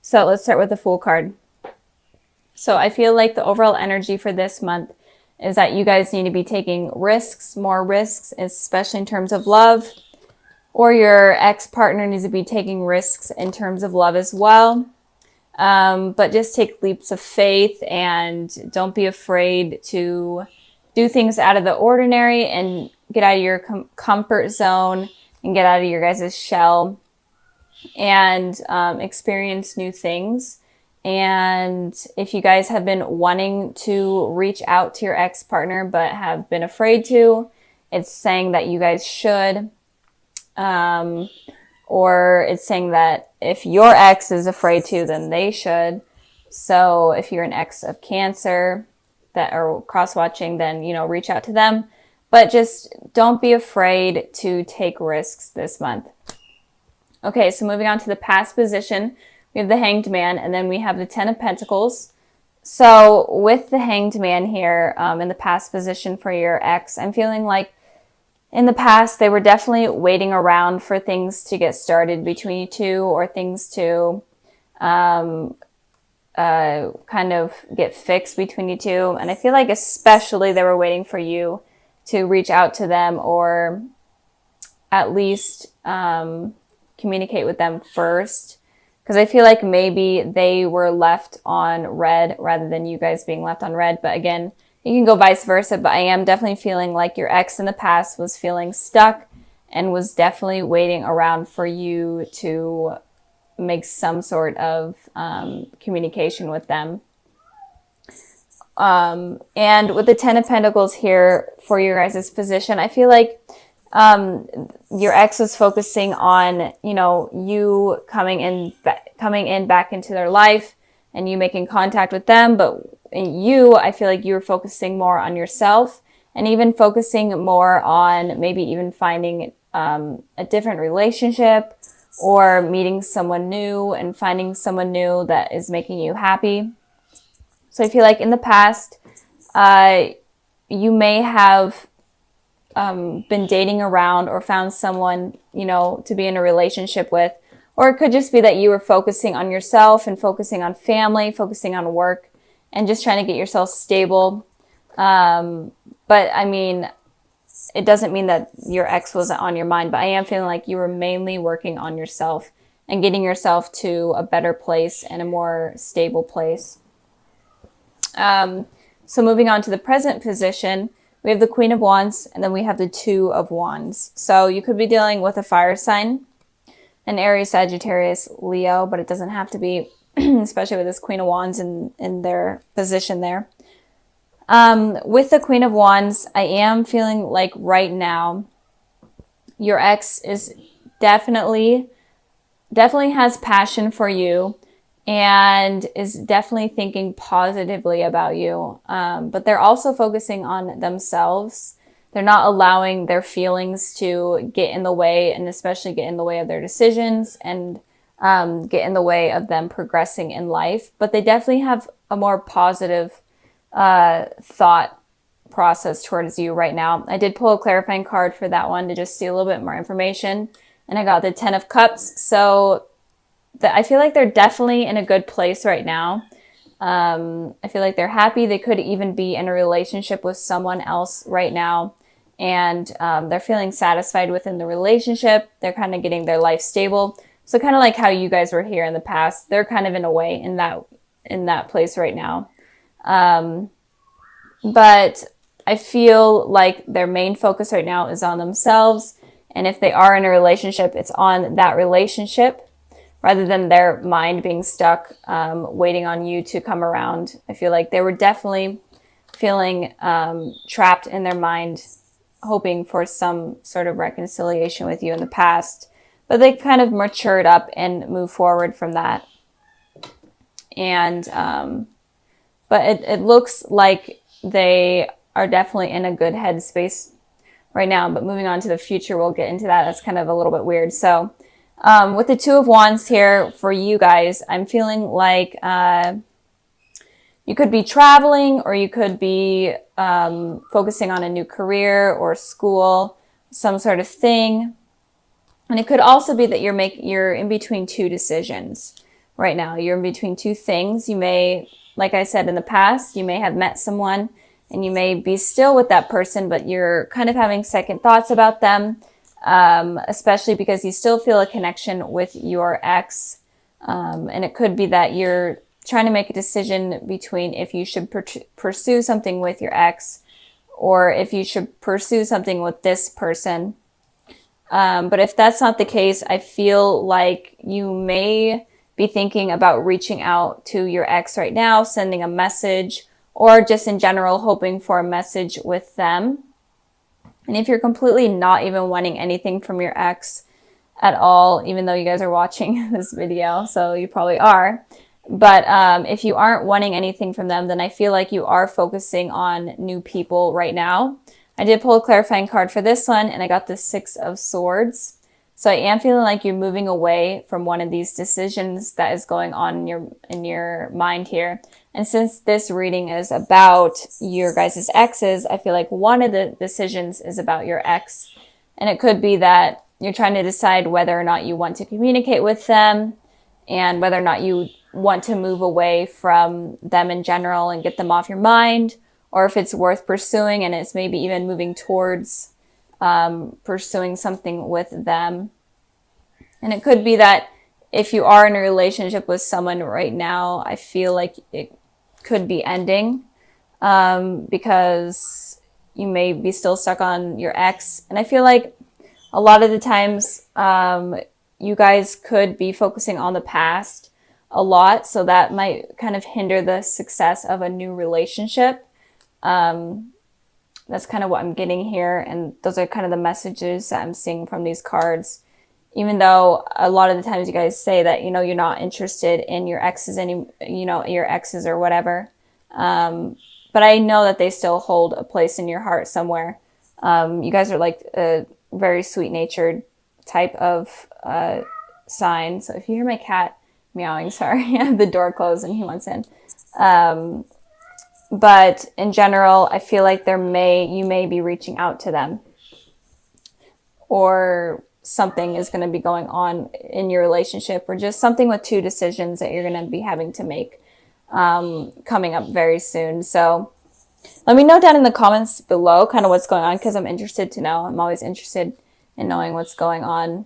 So let's start with the Fool card. So I feel like the overall energy for this month is that you guys need to be taking risks, more risks, especially in terms of love, or your ex-partner needs to be taking risks in terms of love as well. But just take leaps of faith and don't be afraid to do things out of the ordinary and get out of your comfort zone and get out of your guys' shell and experience new things. And if you guys have been wanting to reach out to your ex-partner but have been afraid to, it's saying that you guys should. Or it's saying that if your ex is afraid to, then they should. So if you're an ex of Cancer that are cross-watching, then, you know, reach out to them. But just don't be afraid to take risks this month. Okay, so moving on to the past position, we have the Hanged Man, and then we have the Ten of Pentacles. So with the Hanged Man here, in the past position for your ex, I'm feeling like in the past, they were definitely waiting around for things to get started between you two, or things to kind of get fixed between you two. And I feel like especially they were waiting for you to reach out to them, or at least communicate with them first. Because I feel like maybe they were left on red rather than you guys being left on red. But again, you can go vice versa, but I am definitely feeling like your ex in the past was feeling stuck and was definitely waiting around for you to make some sort of communication with them. And with the Ten of Pentacles here for your guys' position, I feel like your ex was focusing on, you know, you coming in back into their life and you making contact with them, but I feel like you were focusing more on yourself and even focusing more on maybe even finding a different relationship or meeting someone new and finding someone new that is making you happy. So I feel like in the past, you may have been dating around or found someone, you know, to be in a relationship with, or it could just be that you were focusing on yourself and focusing on family, focusing on work, and just trying to get yourself stable. But I mean, it doesn't mean that your ex wasn't on your mind, but I am feeling like you were mainly working on yourself and getting yourself to a better place and a more stable place. So moving on to the present position, we have the Queen of Wands, and then we have the Two of Wands. So you could be dealing with a fire sign, an Aries, Sagittarius, Leo, but it doesn't have to be, especially with this Queen of Wands in their position there. With the Queen of Wands, I am feeling like right now, your ex is definitely has passion for you and is definitely thinking positively about you. But they're also focusing on themselves. They're not allowing their feelings to get in the way, and especially get in the way of their decisions and get in the way of them progressing in life. But they definitely have a more positive thought process towards you right now. I did pull a clarifying card for that one to just see a little bit more information. And I got the Ten of Cups. So I feel like they're definitely in a good place right now. I feel like they're happy. They could even be in a relationship with someone else right now. And they're feeling satisfied within the relationship. They're kind of getting their life stable. So kind of like how you guys were here in the past, they're kind of in a way in that place right now. But I feel like their main focus right now is on themselves. And if they are in a relationship, it's on that relationship rather than their mind being stuck, waiting on you to come around. I feel like they were definitely feeling trapped in their mind, hoping for some sort of reconciliation with you in the past. But they kind of matured up and moved forward from that. And, but it looks like they are definitely in a good headspace right now. But moving on to the future, we'll get into that. That's kind of a little bit weird. So with the Two of Wands here for you guys, I'm feeling like you could be traveling, or you could be focusing on a new career or school, some sort of thing. And it could also be that you're in between two decisions. right now. You're in between two things. You may, like I said in the past, you may have met someone and you may be still with that person, but you're kind of having second thoughts about them, especially because you still feel a connection with your ex. And it could be that you're trying to make a decision between if you should pursue something with your ex or if you should pursue something with this person. But if that's not the case, I feel like you may be thinking about reaching out to your ex right now, sending a message, or just in general hoping for a message with them. And if you're completely not even wanting anything from your ex at all, even though you guys are watching this video, so you probably are. But if you aren't wanting anything from them, then I feel like you are focusing on new people right now. I did pull a clarifying card for this one, and I got the Six of Swords. So I am feeling like you're moving away from one of these decisions that is going on in your mind here. And since this reading is about your guys' exes, I feel like one of the decisions is about your ex. And it could be that you're trying to decide whether or not you want to communicate with them and whether or not you want to move away from them in general and get them off your mind, or if it's worth pursuing and it's maybe even moving towards pursuing something with them. And it could be that if you are in a relationship with someone right now, I feel like it could be ending because you may be still stuck on your ex. And I feel like a lot of the times you guys could be focusing on the past a lot, so that might kind of hinder the success of a new relationship. That's kind of what I'm getting here, and those are kind of the messages that I'm seeing from these cards. Even though a lot of the times you guys say that, you know, you're not interested in your exes your exes or whatever. But I know that they still hold a place in your heart somewhere. You guys are like a very sweet-natured type of sign. So if you hear my cat meowing, sorry, I have the door closed and he wants in. But in general, I feel like you may be reaching out to them, or something is going to be going on in your relationship, or just something with two decisions that you're going to be having to make coming up very soon. So let me know down in the comments below kind of what's going on, because I'm interested to know. I'm always interested in knowing what's going on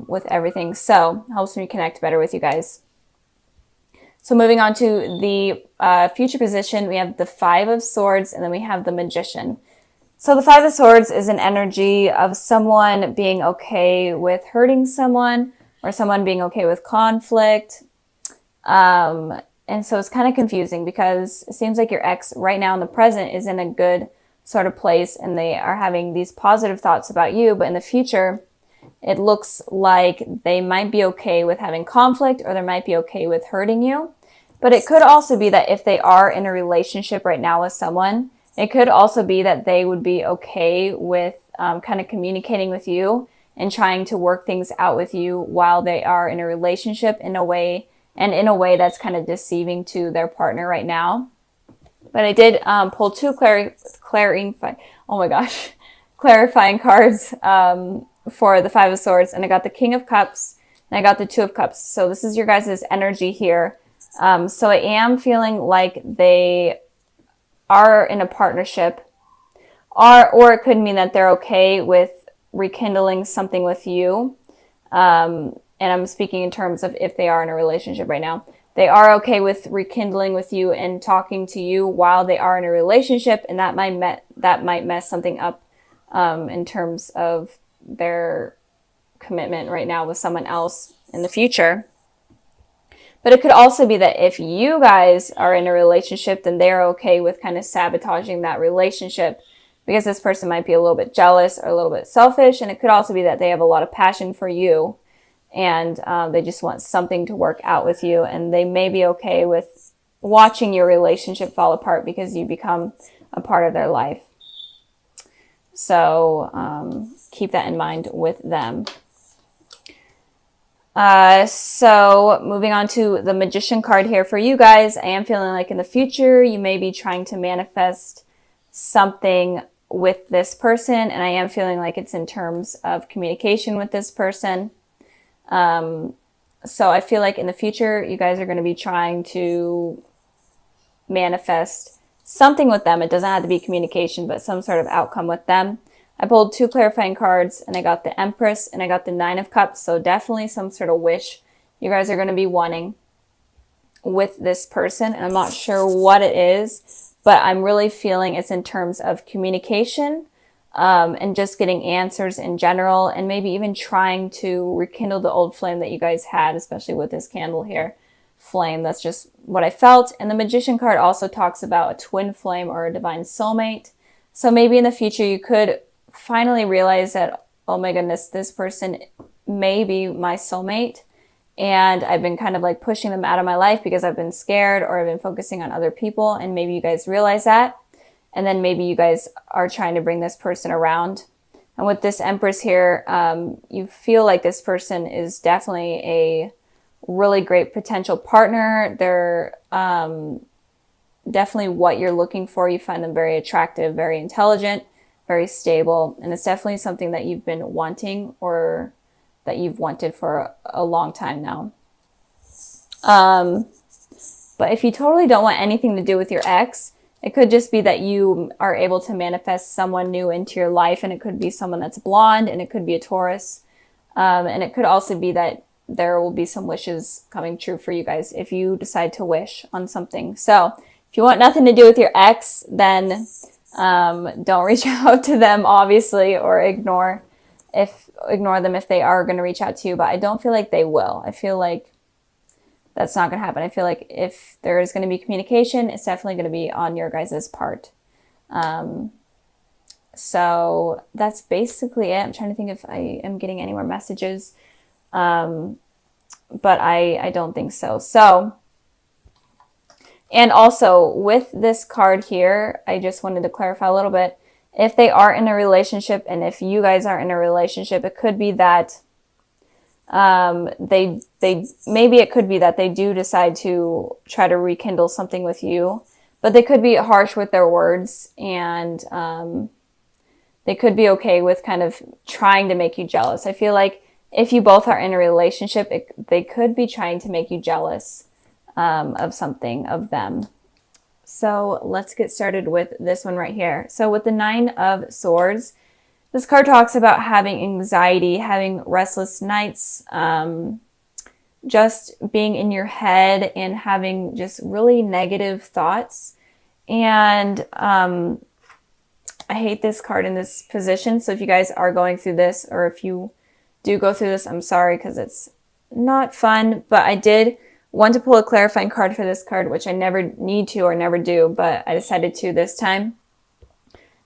with everything. So it helps me connect better with you guys. So moving on to the future position, we have the Five of Swords, and then we have the Magician. So the Five of Swords is an energy of someone being okay with hurting someone, or someone being okay with conflict. And so it's kind of confusing because it seems like your ex right now in the present is in a good sort of place and they are having these positive thoughts about you, but in the future, it looks like they might be okay with having conflict, or they might be okay with hurting you. But it could also be that if they are in a relationship right now with someone, it could also be that they would be okay with kind of communicating with you and trying to work things out with you while they are in a relationship in a way that's kind of deceiving to their partner right now. But I did pull two clarifying cards for the Five of Swords, and I got the King of Cups and I got the Two of Cups. So this is your guys' energy here. So I am feeling like they are in a partnership, or it could mean that they're okay with rekindling something with you. And I'm speaking in terms of if they are in a relationship right now. They are okay with rekindling with you and talking to you while they are in a relationship, and that might mess something up in terms of their commitment right now with someone else in the future. But it could also be that if you guys are in a relationship, then they're okay with kind of sabotaging that relationship, because this person might be a little bit jealous or a little bit selfish. And it could also be that they have a lot of passion for you, and they just want something to work out with you. And they may be okay with watching your relationship fall apart because you become a part of their life. So keep that in mind with them. So moving on to the Magician card here for you guys, I am feeling like in the future, you may be trying to manifest something with this person. And I am feeling like it's in terms of communication with this person. So I feel like in the future, you guys are going to be trying to manifest something with them. It doesn't have to be communication, but some sort of outcome with them. I pulled 2 clarifying cards, and I got the Empress and I got the 9 of Cups. So definitely some sort of wish you guys are going to be wanting with this person. And I'm not sure what it is, but I'm really feeling it's in terms of communication, and just getting answers in general, and maybe even trying to rekindle the old flame that you guys had, especially with this candle here. Flame, that's just what I felt. And the Magician card also talks about a twin flame or a divine soulmate. So maybe in the future you could finally realize that, oh my goodness, this person may be my soulmate, and I've been kind of like pushing them out of my life because I've been scared or I've been focusing on other people, and maybe you guys realize that, and then maybe you guys are trying to bring this person around. And with this Empress here, you feel like this person is definitely a really great potential partner. They're definitely what you're looking for. You find them very attractive, very intelligent, very stable, and it's definitely something that you've been wanting, or that you've wanted for a long time now. But if you totally don't want anything to do with your ex, it could just be that you are able to manifest someone new into your life, and it could be someone that's blonde, and it could be a Taurus. And it could also be that there will be some wishes coming true for you guys if you decide to wish on something. So if you want nothing to do with your ex, then don't reach out to them, obviously, or ignore them if they are going to reach out to you. But I don't feel like they will. I feel like that's not going to happen. I feel like if there is going to be communication, it's definitely going to be on your guys' part. So that's basically it. I'm trying to think if I am getting any more messages. But I don't think so. So, and also with this card here, I just wanted to clarify a little bit. If they are in a relationship, and if you guys are in a relationship, it could be that maybe it could be that they do decide to try to rekindle something with you, but they could be harsh with their words, and they could be okay with kind of trying to make you jealous. I feel like if you both are in a relationship, they could be trying to make you jealous of something of them. So let's get started with this one right here. So with the 9 of Swords, this card talks about having anxiety, having restless nights, just being in your head and having just really negative thoughts. And I hate this card in this position. So if you guys are going through this, or if you do go through this, I'm sorry, because it's not fun. But I did want to pull a clarifying card for this card, which I never need to or never do, but I decided to this time.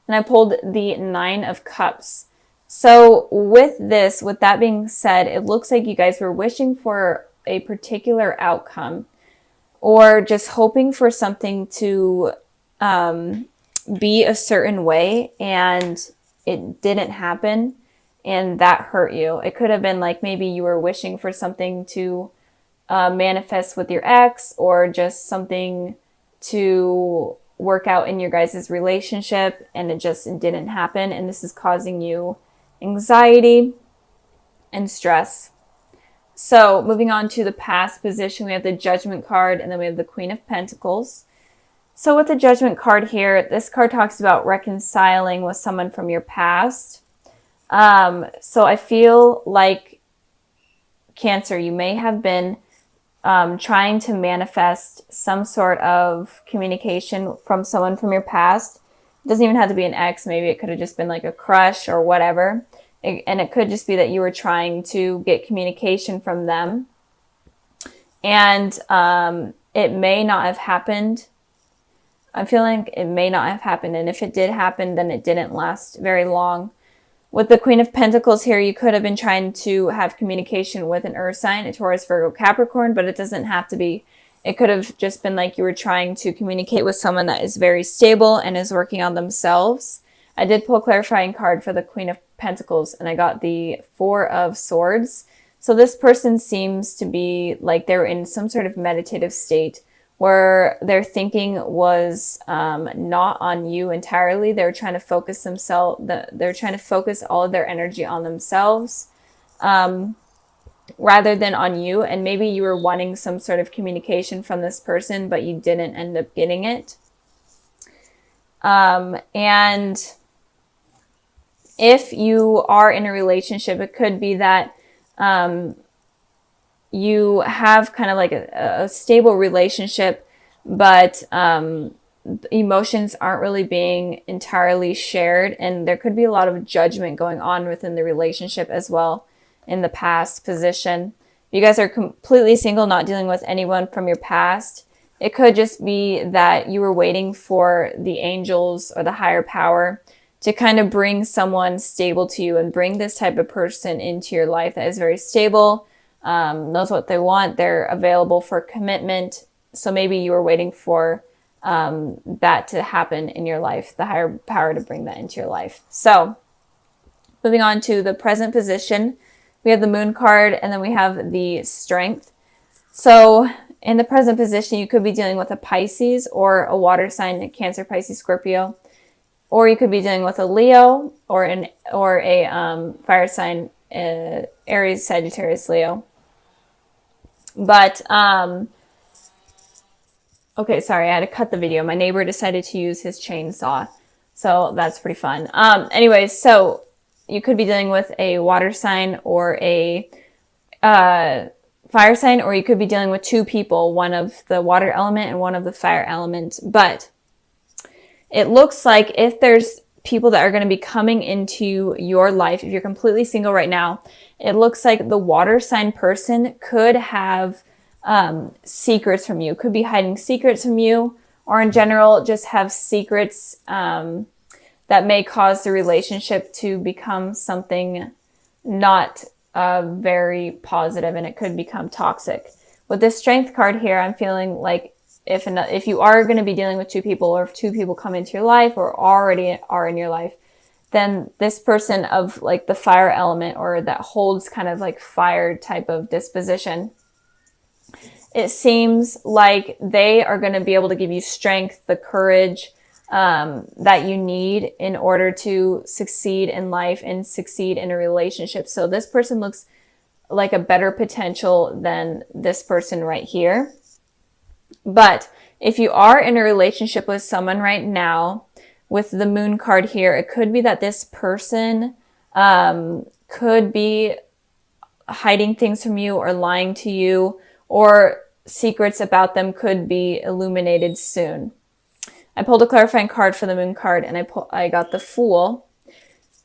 And I pulled the 9 of Cups. So with that being said, it looks like you guys were wishing for a particular outcome, or just hoping for something to be a certain way, and it didn't happen, and that hurt you. It could have been like maybe you were wishing for something to manifest with your ex, or just something to work out in your guys' relationship, and it just didn't happen, and this is causing you anxiety and stress. So moving on to the past position, we have the Judgment card, and then we have the Queen of Pentacles. So with the Judgment card here, this card talks about reconciling with someone from your past. So I feel like, Cancer, you may have been trying to manifest some sort of communication from someone from your past. It doesn't even have to be an ex. Maybe it could have just been like a crush or whatever. And it could just be that you were trying to get communication from them. And it may not have happened. I'm feeling it may not have happened. And if it did happen, then it didn't last very long. With the Queen of Pentacles here, you could have been trying to have communication with an Earth sign, a Taurus, Virgo, Capricorn, but it doesn't have to be. It could have just been like you were trying to communicate with someone that is very stable and is working on themselves. I did pull a clarifying card for the Queen of Pentacles, and I got the 4 of Swords. So this person seems to be like they're in some sort of meditative state where their thinking was not on you entirely. They're trying to focus they're trying to focus all of their energy on themselves. rather than on you. And maybe you were wanting some sort of communication from this person, but you didn't end up getting it. And if you are in a relationship, it could be that you have kind of like a stable relationship, but emotions aren't really being entirely shared. And there could be a lot of judgment going on within the relationship as well in the past position. You guys are completely single, not dealing with anyone from your past. It could just be that you were waiting for the angels or the higher power to kind of bring someone stable to you and bring this type of person into your life that is very stable, knows what they want, they're available for commitment. So maybe you were waiting for that to happen in your life, the higher power to bring that into your life. So moving on to the present position, we have the moon card and then we have the strength. So in the present position, you could be dealing with a Pisces or a water sign, a Cancer, Pisces, Scorpio, or you could be dealing with a Leo or a fire sign, Aries, Sagittarius, Leo. But okay, sorry, I had to cut the video. My neighbor decided to use his chainsaw, so that's pretty fun. Anyways, so you could be dealing with a water sign or a fire sign, or you could be dealing with two people, one of the water element and one of the fire element. But it looks like if there's people that are going to be coming into your life, if you're completely single right now, it looks like the water sign person could have secrets from you, could be hiding secrets from you, or in general, just have secrets that may cause the relationship to become something not very positive, and it could become toxic. With this strength card here, I'm feeling like if you are going to be dealing with two people, or if two people come into your life or already are in your life, then this person of like the fire element, or that holds kind of like fire type of disposition, it seems like they are going to be able to give you strength, the courage that you need in order to succeed in life and succeed in a relationship. So this person looks like a better potential than this person right here. But if you are in a relationship with someone right now, with the moon card here, it could be that this person could be hiding things from you or lying to you, or secrets about them could be illuminated soon. I pulled a clarifying card for the moon card, and I got the Fool.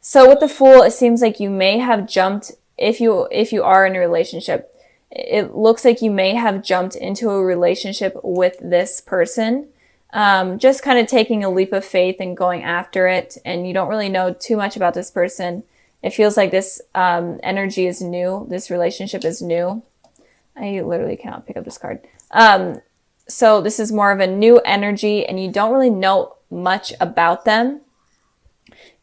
So with the Fool, it seems like you may have jumped, if you are in a relationship, it looks like you may have jumped into a relationship with this person, just kind of taking a leap of faith and going after it, and you don't really know too much about this person. It feels like this energy is new, this relationship is new. I literally cannot pick up this card. So this is more of a new energy, and you don't really know much about them.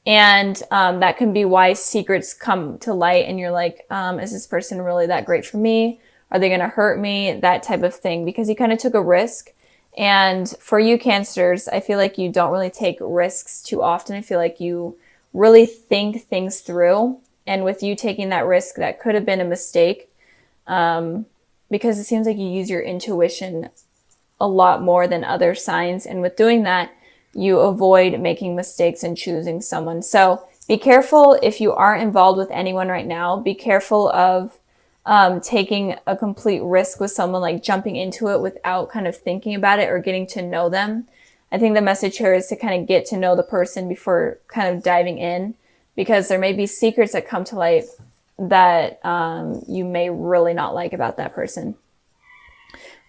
And that can be why secrets come to light, and you're like, is this person really that great for me? Are they going to hurt me? That type of thing, because you kind of took a risk. And for you Cancers, I feel like you don't really take risks too often. I feel like you really think things through. And with you taking that risk, that could have been a mistake, because it seems like you use your intuition a lot more than other signs. And with doing that, you avoid making mistakes and choosing someone. So be careful if you are involved with anyone right now. Be careful of taking a complete risk with someone, like jumping into it without kind of thinking about it or getting to know them. I think the message here is to kind of get to know the person before kind of diving in, because there may be secrets that come to light that you may really not like about that person.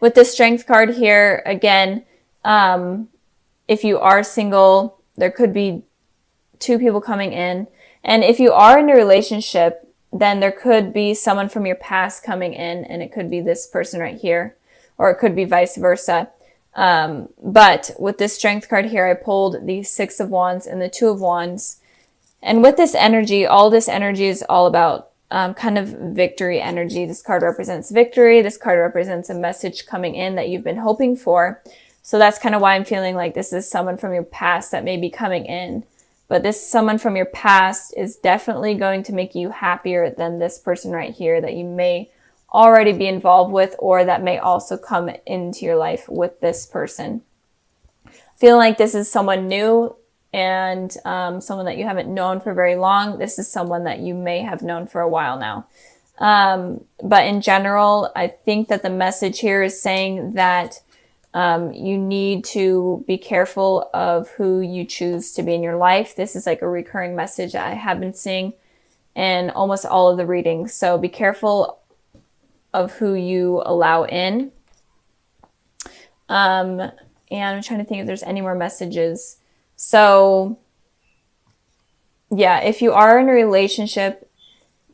With the Strength card here, again, if you are single, there could be two people coming in. And if you are in a relationship, then there could be someone from your past coming in, and it could be this person right here, or it could be vice versa. But with this Strength card here, I pulled the Six of Wands and the Two of Wands. And with this energy, all this energy is all about kind of victory energy. This card represents victory. This card represents a message coming in that you've been hoping for. So that's kind of why I'm feeling like this is someone from your past that may be coming in. But this someone from your past is definitely going to make you happier than this person right here that you may already be involved with, or that may also come into your life with this person. Feeling like this is someone new and someone that you haven't known for very long. This is someone that you may have known for a while now. But in general, I think that the message here is saying that you need to be careful of who you choose to be in your life. This is like a recurring message I have been seeing in almost all of the readings. So be careful of who you allow in. And I'm trying to think if there's any more messages. So yeah, if you are in a relationship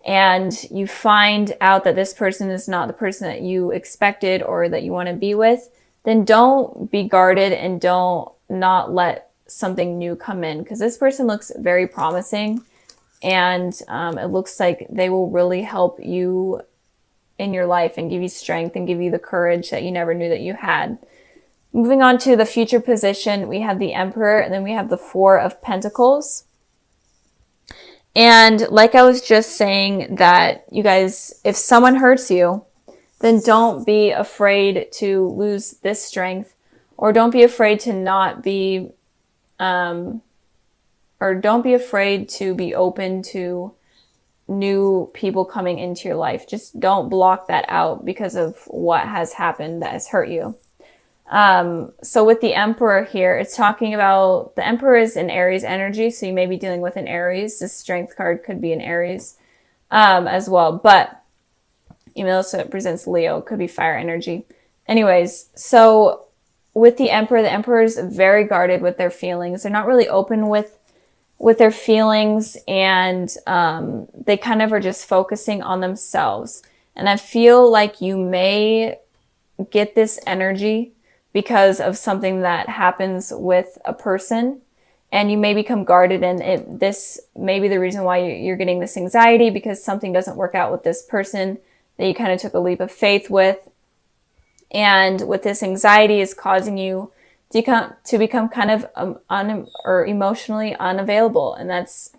and you find out that this person is not the person that you expected or that you want to be with, then don't be guarded and don't not let something new come in, because this person looks very promising, and it looks like they will really help you in your life and give you strength and give you the courage that you never knew that you had. Moving on to the future position, we have the Emperor, and then we have the Four of Pentacles. And like I was just saying, that you guys, if someone hurts you, then don't be afraid to lose this strength, or don't be afraid to not be, or don't be afraid to be open to new people coming into your life. Just don't block that out because of what has happened that has hurt you. So with the Emperor here, it's talking about, the Emperor is an Aries energy, so you may be dealing with an Aries. This Strength card could be an Aries as well, but even though it represents Leo, it could be fire energy. Anyways, so with the Emperor is very guarded with their feelings. They're not really open with their feelings, and they kind of are just focusing on themselves. And I feel like you may get this energy because of something that happens with a person, and you may become guarded, and this may be the reason why you're getting this anxiety, because something doesn't work out with this person that you kind of took a leap of faith with. And with this anxiety is causing you to become kind of emotionally unavailable. And that's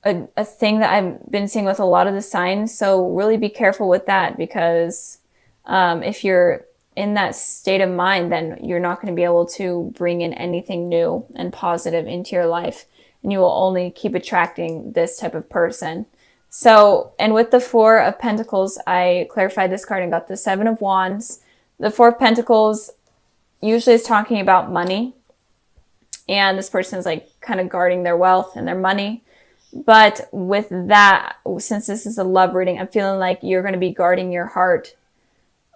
a thing that I've been seeing with a lot of the signs. So really be careful with that, because if you're in that state of mind, then you're not going to be able to bring in anything new and positive into your life, and you will only keep attracting this type of person. So, and with the Four of Pentacles, I clarified this card and got the Seven of Wands. The Four of Pentacles usually is talking about money, and this person is like kind of guarding their wealth and their money. But with that, since this is a love reading, I'm feeling like you're going to be guarding your heart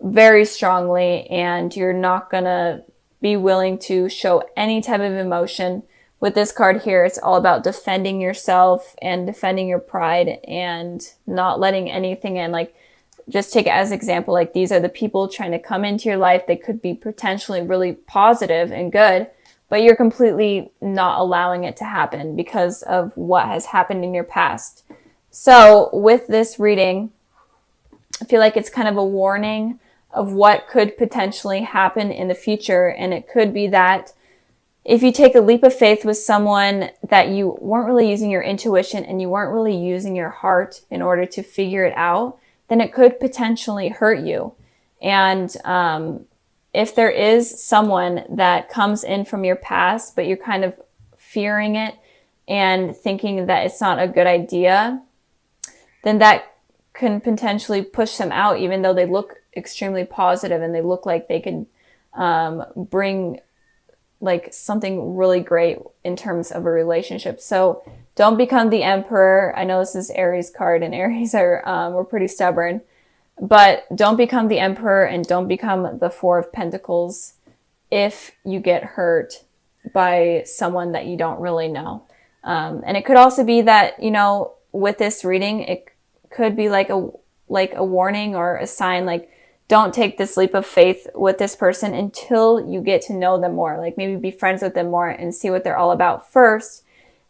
very strongly, and you're not going to be willing to show any type of emotion. With this card here, it's all about defending yourself and defending your pride and not letting anything in. Like, just take it as an example, like these are the people trying to come into your life. They could be potentially really positive and good, but you're completely not allowing it to happen because of what has happened in your past. So with this reading, I feel like it's kind of a warning of what could potentially happen in the future. And it could be that if you take a leap of faith with someone that you weren't really using your intuition and you weren't really using your heart in order to figure it out, then it could potentially hurt you. And if there is someone that comes in from your past, but you're kind of fearing it and thinking that it's not a good idea, then that can potentially push them out, even though they look extremely positive and they look like they could bring like something really great in terms of a relationship. So don't become the Emperor. I know this is Aries card, and Aries are we're pretty stubborn, but don't become the Emperor and don't become the Four of Pentacles if you get hurt by someone that you don't really know. And it could also be that, you know, with this reading, it could be like a warning or a sign, like, don't take this leap of faith with this person until you get to know them more. Like, maybe be friends with them more and see what they're all about first,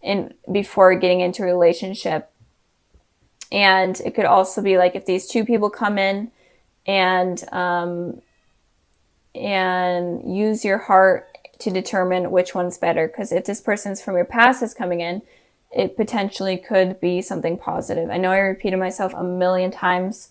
and before getting into a relationship. And it could also be like, if these two people come in and use your heart to determine which one's better. Because if this person's from your past is coming in, it potentially could be something positive. I know I repeated myself a million times,